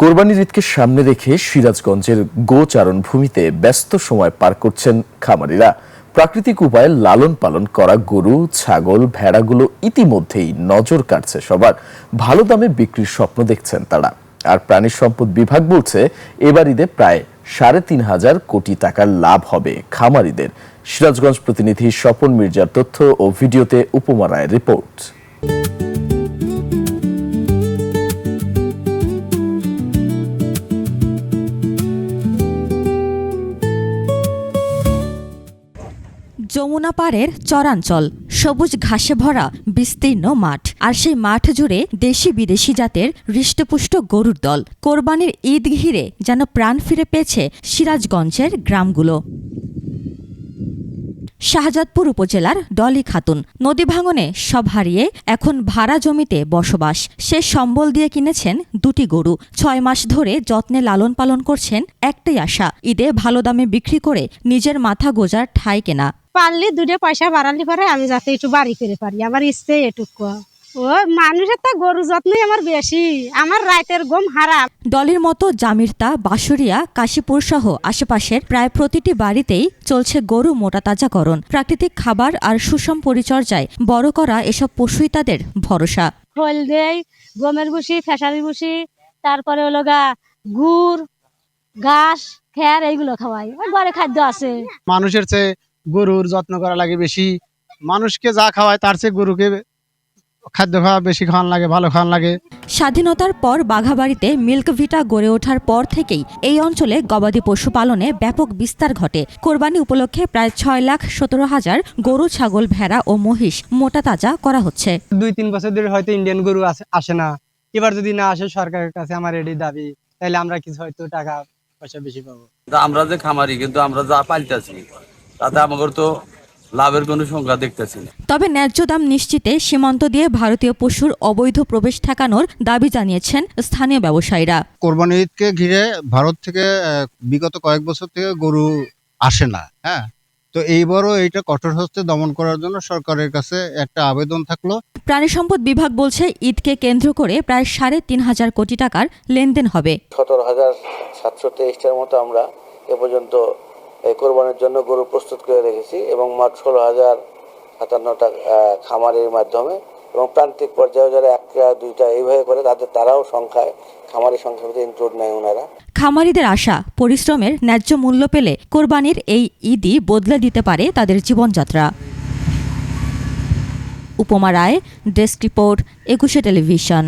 কোরবানির ঈদকে সামনে রেখে সিরাজগঞ্জের গোচারণ ভূমিতে ব্যস্ত সময় পার করছেন খামারিরা। প্রাকৃতিক উপায়ে লালন পালন করা গরু, ছাগল, ভেড়াগুলো ইতিমধ্যেই নজর কাটছে সবার। ভালো দামে বিক্রির স্বপ্ন দেখছেন তারা। আর প্রাণী সম্পদ বিভাগ বলছে এবার ঈদে প্রায় ৩,৫০০ কোটি টাকার লাভ হবে খামারিদের। সিরাজগঞ্জ প্রতিনিধি স্বপন মির্জার তথ্য ও ভিডিওতে উপমা রায়ের রিপোর্ট। যমুনা পাড়ের চরাঞ্চল, সবুজ ঘাসে ভরা বিস্তীর্ণ মাঠ, আর সেই মাঠ জুড়ে দেশি বিদেশি জাতের হৃষ্টপুষ্ট গরুর দল। কোরবানির ঈদ ঘিরে যেন প্রাণ ফিরে পেয়েছে সিরাজগঞ্জের গ্রামগুলো। শাহজাদপুর উপজেলার ডলি খাতুন নদী ভাঙনে সব হারিয়ে এখন ভাড়া জমিতে বসবাস। সে সম্বল দিয়ে কিনেছেন 2টি গরু। 6 মাস ধরে যত্নে লালন পালন করছেন একটাই আশা, ঈদে ভালো দামে বিক্রি করে নিজের মাথা গোজার ঠাঁই কেনা। পারলে 2 পয়সা বাড়ালে পরে আমি যাতে একটু বাড়ি করে পারি, আমার ইচ্ছে এটুকু। ও মানুষের তো গরু যত্নই আমার বেশি, আমার রাতের ঘুম হারাম। ডলির মতো জামিরতা, বাঁশুড়িয়া, কাশীপুর সহ আশেপাশের প্রায় প্রতিটি বাড়িতেই চলছে গরু মোটাতাজাকরণ। প্রাকৃতিক খাবার আর সুষম পরিচর্যায় বড় করা এসব পশুই তাদের ভরসা। খোল দেই, গমের ভুসি, ফেসারির ভুসি, তারপরে হলো গুড়, ঘাস, খের, এইগুলো খাওয়াই। ঘরে খাদ্য আছে। মানুষের চেয়ে গরুর যত্ন করা লাগে বেশি। মানুষকে যা খাওয়ায় তার চেয়ে গরুকে খাদ্য খাওয়া বেশি খাওয়ান লাগে, ভালো খাওয়ান লাগে। স্বাধীনতার পর বাঘাবাড়িতে মিল্ক ভিটা গড়ে ওঠার পর থেকেই এই অঞ্চলে গবাদি পশু পালনে ব্যাপক বিস্তার ঘটে। কোরবানি উপলক্ষে প্রায় 6,17,000 গরু, ছাগল, ভেড়া ও মহিষ মোটাতাজা করা হচ্ছে। 2-3 বছর ধরে হয়তো ইন্ডিয়ান গরু আসে না। এবার যদি না আসে, সরকারের কাছে আমার এটাই দাবি, তাহলে আমরা কিছু হয়তো টাকা পয়সা বেশি পাবো। আমরা যে খামারি, কিন্তু আমরা যা পাল্টাছি তাতে আমাদের তো লাভের কোনো সংখ্যা দেখতেছি না। তবে ন্যায্য দাম নিশ্চিতে সীমান্ত দিয়ে ভারতীয় পশুর অবৈধ প্রবেশ ঠেকানোর দাবি জানিয়েছেন স্থানীয় ব্যবসায়ীরা। কোরবানি ঈদকে ঘিরে ভারত থেকে বিগত কয়েক বছর থেকে গরু আসে না। তো এইবারও এইটা কঠোর হস্তে দমন করার জন্য সরকারের কাছে একটা আবেদন থাকলো। প্রাণী সম্পদ বিভাগ বলছে ঈদকে কেন্দ্র করে প্রায় 3,500 কোটি টাকার লেনদেন হবে। 17,723টার মতো আমরা এ পর্যন্ত কোরবানির জন্য গরু প্রস্তুত করে রেখেছি এবং মোট 16,057টা খামারের মাধ্যমে, এবং প্রান্তিক পর্যায়ে যারা 1টা 2টা এইভাবে করে তারাও সংখ্যায় খামারের সংখ্যার মধ্যে ইনক্লুড নেয় ওনারা। খামারিদের আশা, পরিশ্রমের ন্যায্য মূল্য পেলে কোরবানির এই ঈদই বদলে দিতে পারে তাদের জীবনযাত্রা। উপমা রায়, ডেস্ক রিপোর্ট, 21 টেলিভিশন।